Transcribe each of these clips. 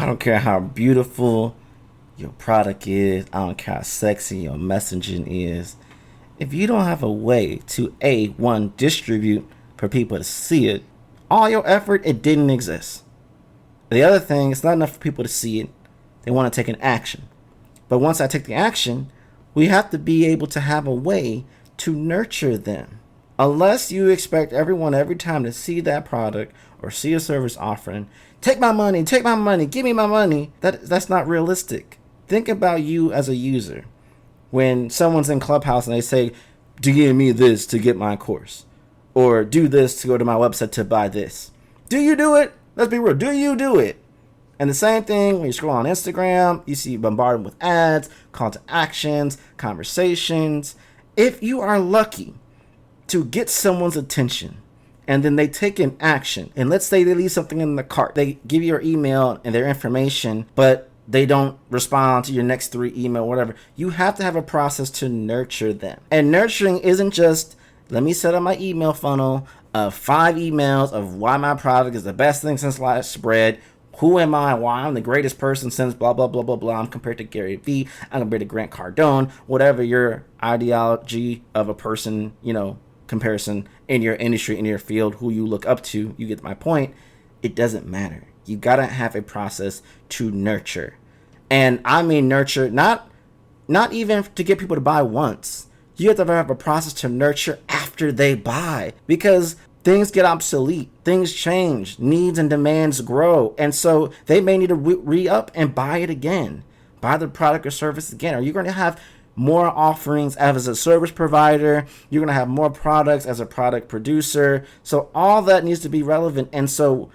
I don't care how beautiful your product is. I don't care how sexy your messaging is. If you don't have a way to one, distribute for people to see it, all your effort, it didn't exist. The other thing, it's not enough for people to see it. They want to take an action. But once I take the action, we have to be able to have a way to nurture them. Unless you expect everyone every time to see that product or see a service offering, take my money, give me my money. That's not realistic. Think about you as a user. When someone's in Clubhouse and they say, do give me this to get my course, or do this to go to my website to buy this. Do you do it? Let's be real. Do you do it? And the same thing when you scroll on Instagram, you see bombarded with ads, call to actions, conversations. If you are lucky to get someone's attention and then they take an action, and let's say they leave something in the cart, they give you your email and their information, but they don't respond to your next 3 email, whatever. You have to have a process to nurture them. And nurturing isn't just, let me set up my email funnel of 5 emails of why my product is the best thing since sliced bread. Who am I? Why I'm the greatest person since blah, blah, blah, blah, blah. I'm compared to Gary Vee. I'm compared to Grant Cardone. Whatever your ideology of a person, comparison in your industry, in your field, who you look up to, you get my point. It doesn't matter. You got to have a process to nurture. And I mean nurture, not even to get people to buy once. You have to have a process to nurture after they buy, because things get obsolete, things change, needs and demands grow. And so they may need to re-up and buy it again, buy the product or service again. Are you going to have more offerings as a service provider? You're going to have more products as a product producer. So all that needs to be relevant. And so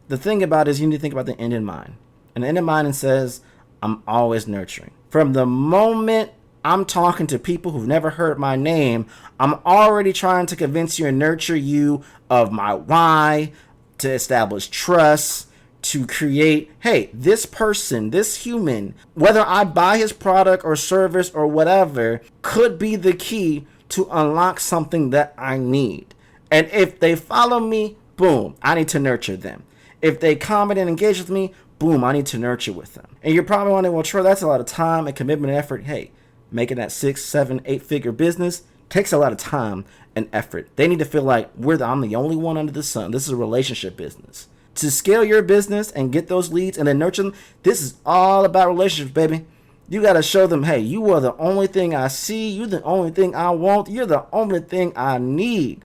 the thing about it is you need to think about the end in mind. And the end in mind says, I'm always nurturing. From the moment I'm talking to people who've never heard my name, I'm already trying to convince you and nurture you of my why, to establish trust, to create, hey, this person, this human, whether I buy his product or service or whatever, could be the key to unlock something that I need. And if they follow me, boom, I need to nurture them. If they comment and engage with me, boom, I need to nurture with them. And you're probably wondering, well, Troy, that's a lot of time and commitment and effort. Hey, making that 6, 7, 8-figure business takes a lot of time and effort. They need to feel like I'm the only one under the sun. This is a relationship business. To scale your business and get those leads and then nurture them, this is all about relationships, baby. You got to show them, hey, you are the only thing I see. You're the only thing I want. You're the only thing I need.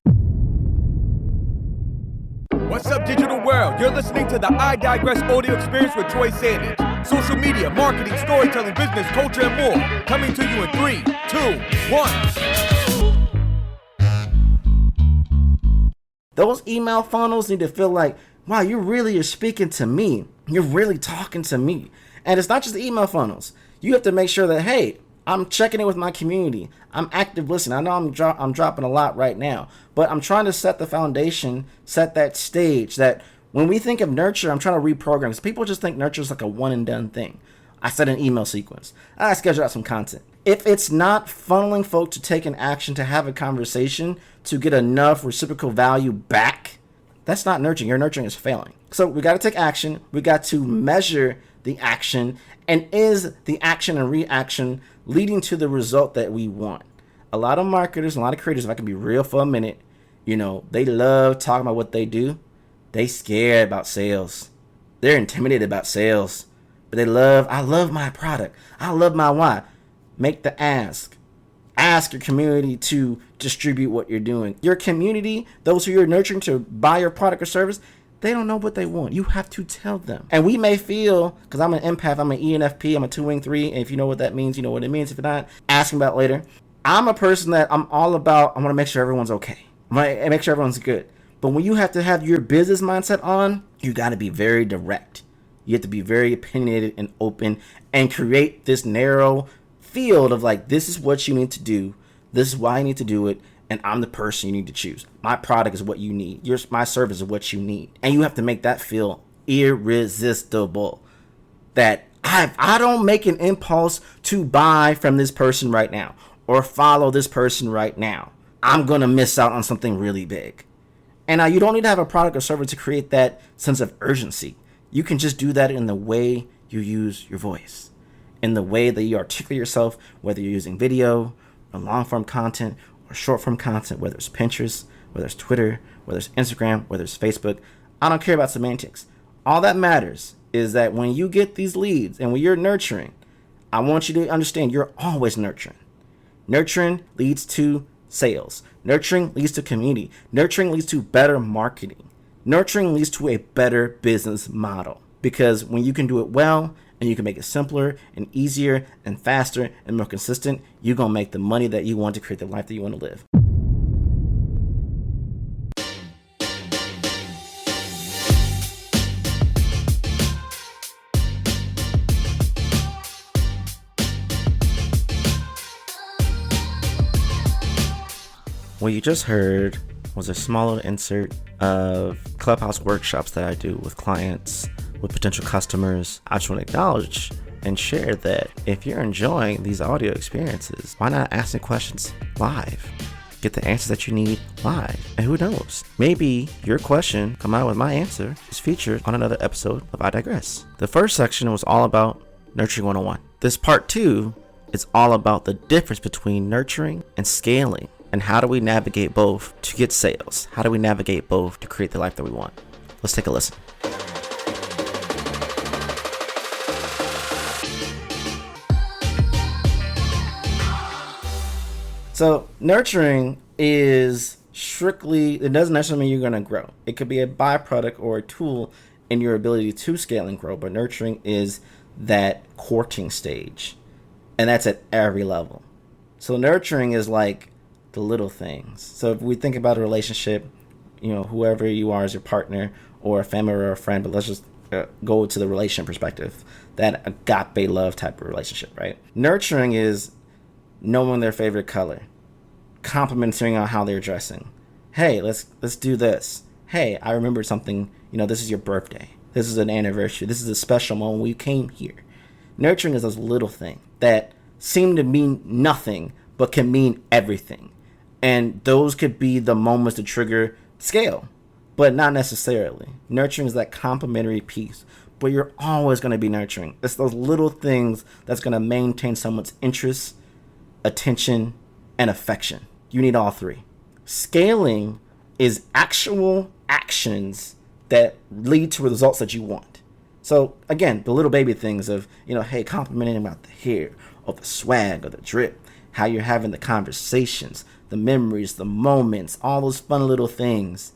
What's up, digital world? You're listening to the I Digress audio experience with Troy Sandidge. Social media, marketing, storytelling, business, culture, and more. Coming to you in 3, 2, 1. Those email funnels need to feel like, wow, you really are speaking to me. You're really talking to me. And it's not just the email funnels. You have to make sure that, hey, I'm checking in with my community. I'm active listening. I know I'm dropping a lot right now, but I'm trying to set the foundation, set that stage that when we think of nurture, I'm trying to reprogram. Because people just think nurture is like a one and done thing. I set an email sequence. I schedule out some content. If it's not funneling folk to take an action, to have a conversation, to get enough reciprocal value back, that's not nurturing. Your nurturing is failing. So we got to take action. We got to measure the action. And is the action and reaction leading to the result that we want? A lot of marketers, a lot of creators, if I can be real for a minute, they love talking about what they do. They scared about sales. They're intimidated about sales. But I love my product. I love my why. Make the ask. Ask your community to distribute what you're doing. Your community, those who you're nurturing to buy your product or service, they don't know what they want. You have to tell them. And we may feel, because I'm an empath, I'm an ENFP, I'm a 2-wing 3, and if you know what that means, you know what it means. If you're not, ask about it later. I'm a person that I'm all about, I want to make sure everyone's okay. I want to make sure everyone's good. But when you have to have your business mindset on, you got to be very direct. You have to be very opinionated and open and create this narrow field of like, this is what you need to do. This is why you need to do it. And I'm the person you need to choose. My product is what you need. My service is what you need. And you have to make that feel irresistible. That I don't make an impulse to buy from this person right now or follow this person right now. I'm going to miss out on something really big. And now you don't need to have a product or service to create that sense of urgency. You can just do that in the way you use your voice, in the way that you articulate yourself, whether you're using video or long form content or short form content, whether it's Pinterest, whether it's Twitter, whether it's Instagram, whether it's Facebook. I don't care about semantics. All that matters is that when you get these leads and when you're nurturing, I want you to understand you're always nurturing. Nurturing leads to sales. Nurturing leads to community. Nurturing leads to better marketing. Nurturing leads to a better business model, because when you can do it well and you can make it simpler and easier and faster and more consistent, you're going to make the money that you want to create the life that you want to live. What you just heard was a small little insert of Clubhouse workshops that I do with clients, with potential customers. I just want to acknowledge and share that if you're enjoying these audio experiences, why not ask the questions live? Get the answers that you need live. And who knows, maybe your question, come out with my answer, is featured on another episode of I Digress. The first section was all about Nurturing 101. This part 2 is all about the difference between nurturing and scaling. And how do we navigate both to get sales? How do we navigate both to create the life that we want? Let's take a listen. So nurturing is strictly, it doesn't necessarily mean you're going to grow. It could be a byproduct or a tool in your ability to scale and grow. But nurturing is that courting stage. And that's at every level. So nurturing is like the little things. So if we think about a relationship, whoever you are as your partner or a family or a friend, but let's just go to the relation perspective, that agape love type of relationship, right? Nurturing is knowing their favorite color, complimenting on how they're dressing. Hey, let's do this. Hey, I remembered something. This is your birthday. This is an anniversary. This is a special moment when you came here. Nurturing is those little things that seem to mean nothing, but can mean everything. And those could be the moments to trigger scale, but not necessarily. Nurturing is that complementary piece, but you're always going to be nurturing. It's those little things that's going to maintain someone's interest, attention, and affection. You need all three. Scaling is actual actions that lead to results that you want. So again, the little baby things of, hey, complimenting about the hair or the swag or the drip, how you're having the conversations, the memories, the moments, all those fun little things.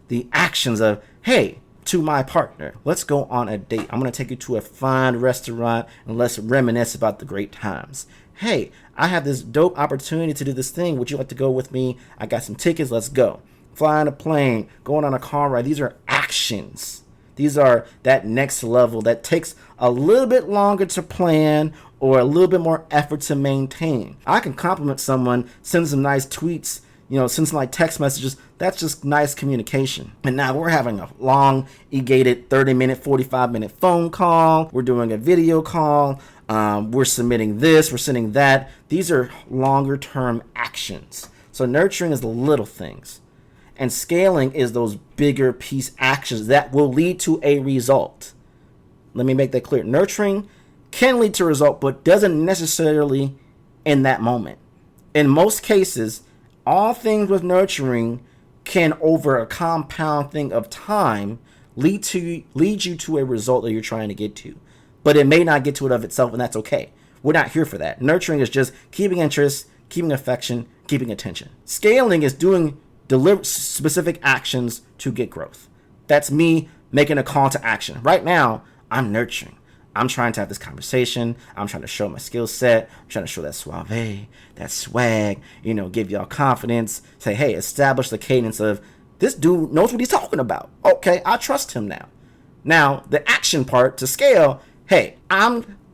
The actions of, hey, to my partner, let's go on a date. I'm going to take you to a fine restaurant and let's reminisce about the great times. Hey, I have this dope opportunity to do this thing. Would you like to go with me? I got some tickets. Let's go. Flying a plane, going on a car ride. These are actions. These are that next level that takes a little bit longer to plan or a little bit more effort to maintain. I can compliment someone, send some nice tweets, send some text messages. That's just nice communication. And now we're having a long, elongated 30-minute, 45-minute phone call. We're doing a video call. We're submitting this, we're sending that. These are longer term actions. So nurturing is the little things. And scaling is those bigger piece actions that will lead to a result. Let me make that clear. Nurturing can lead to a result, but doesn't necessarily in that moment. In most cases, all things with nurturing can, over a compound thing of time, lead you to a result that you're trying to get to. But it may not get to it of itself, and that's okay. We're not here for that. Nurturing is just keeping interest, keeping affection, keeping attention. Scaling is doing specific actions to get growth. That's me making a call to action. Right now, I'm nurturing. I'm trying to have this conversation. I'm trying to show my skill set. I'm trying to show that suave, that swag, give y'all confidence. Say, hey, establish the cadence of this dude knows what he's talking about. Okay, I trust him now. Now, the action part to scale, hey,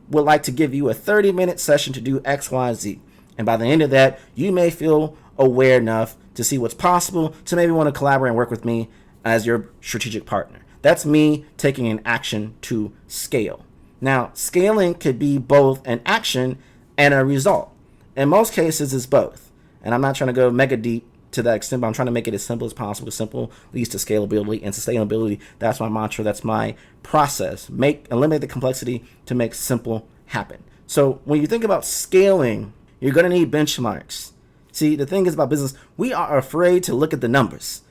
would like to give you a 30-minute session to do X, Y, Z. And by the end of that, you may feel aware enough to see what's possible to maybe want to collaborate and work with me as your strategic partner. That's me taking an action to scale. Now, scaling could be both an action and a result. In most cases, it's both. And I'm not trying to go mega deep to that extent, but I'm trying to make it as simple as possible. Simple leads to scalability and sustainability. That's my mantra. That's my process. Eliminate the complexity to make simple happen. So when you think about scaling, you're going to need benchmarks. See, the thing is about business, we are afraid to look at the numbers.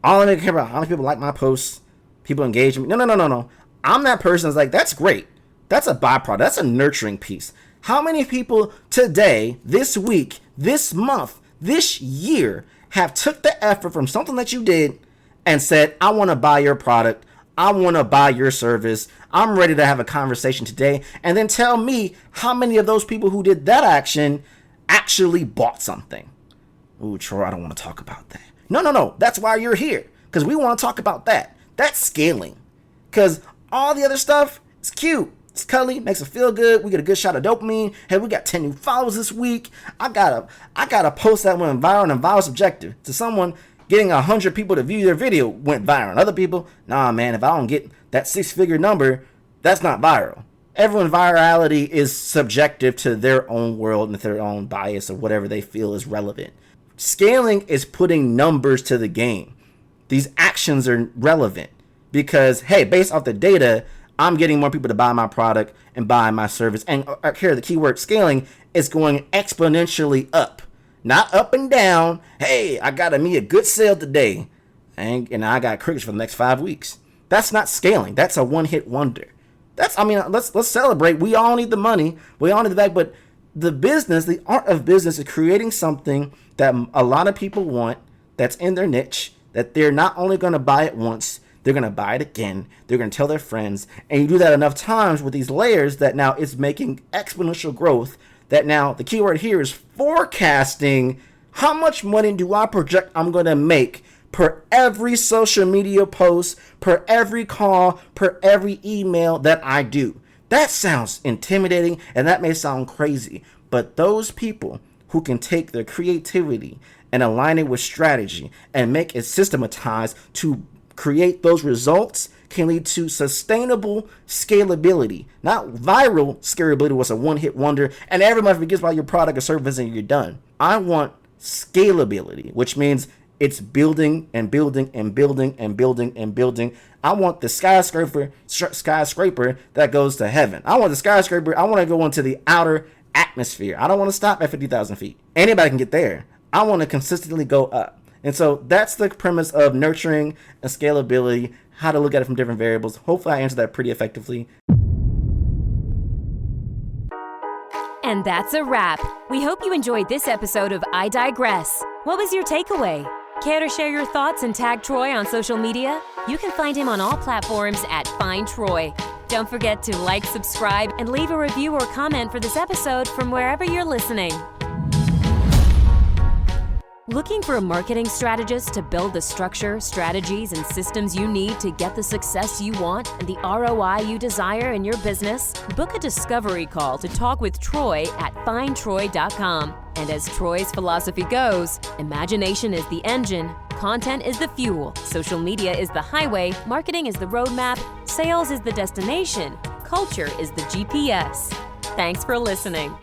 All I care about how many people like my posts, people engage me. No. I'm that person that's like, that's great. That's a byproduct. That's a nurturing piece. How many people today, this week, this month, this year have took the effort from something that you did and said, I want to buy your product. I want to buy your service. I'm ready to have a conversation today. And then tell me how many of those people who did that action actually bought something. Ooh, Troy, I don't want to talk about that. No. That's why you're here. Because we want to talk about that. That's scaling. Because all the other stuff is cute. It's cuddly, makes us feel good. We get a good shot of dopamine. Hey, we got 10 new followers this week. I gotta post that went viral, and viral subjective. To someone, getting 100 people to view their video went viral. Other people, nah, man, if I don't get that 6-figure number, that's not viral. Everyone's virality is subjective to their own world and their own bias or whatever they feel is relevant. Scaling is putting numbers to the game. These actions are relevant because, hey, based off the data, I'm getting more people to buy my product and buy my service. And here, the keyword scaling is going exponentially up, not up and down. Hey, I got me a good sale today, and I got crickets for the next 5 weeks. That's not scaling. That's a one-hit wonder. Let's celebrate. We all need the money. We all need the bag. But the art of business is creating something that a lot of people want, that's in their niche, that they're not only going to buy it once, they're going to buy it again. They're going to tell their friends. And you do that enough times with these layers that now it's making exponential growth. That now the keyword here is forecasting how much money do I project I'm going to make per every social media post, per every call, per every email that I do. That sounds intimidating and that may sound crazy, but those people who can take their creativity and align it with strategy and make it systematized to create those results can lead to sustainable scalability. Not viral scalability was a one-hit wonder and everybody forgets about your product or service and you're done. I want scalability, which means it's building and building and building and building and building. I want the skyscraper that goes to heaven. I want the skyscraper. I want to go into the outer atmosphere. I don't want to stop at 50,000 feet. Anybody can get there. I want to consistently go up. And so that's the premise of nurturing and scalability, how to look at it from different variables. Hopefully I answered that pretty effectively. And that's a wrap. We hope you enjoyed this episode of I Digress. What was your takeaway? Care to share your thoughts and tag Troy on social media? You can find him on all platforms at Find Troy. Don't forget to like, subscribe, and leave a review or comment for this episode from wherever you're listening. Looking for a marketing strategist to build the structure, strategies, and systems you need to get the success you want and the ROI you desire in your business? Book a discovery call to talk with Troy at findtroy.com. And as Troy's philosophy goes, imagination is the engine, content is the fuel, social media is the highway, marketing is the roadmap, sales is the destination, culture is the GPS. Thanks for listening.